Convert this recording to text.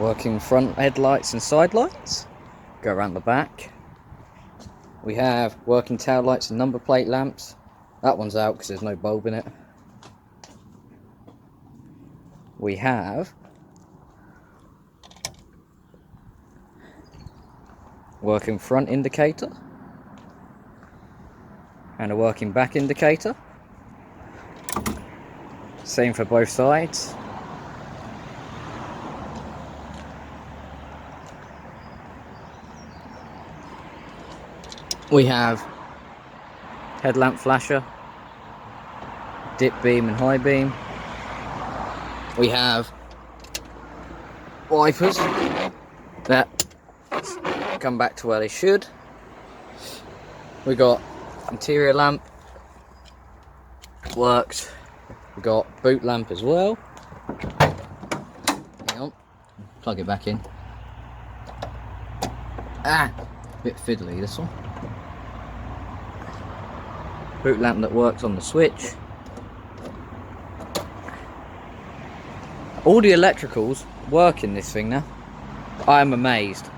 Working front headlights and side lights. Go around the back. We have working tail lights and number plate lamps. That one's out because there's no bulb in it. We have working front indicator and a working back indicator. Same for both sides. We have headlamp flasher, dip beam and high beam. We have wipers that come back to where they should. We got interior lamp, works. We got boot lamp as well. Hang on, plug it back in. Bit fiddly this one. Boot lamp that works on the switch. All the electricals work in this thing now. I am amazed.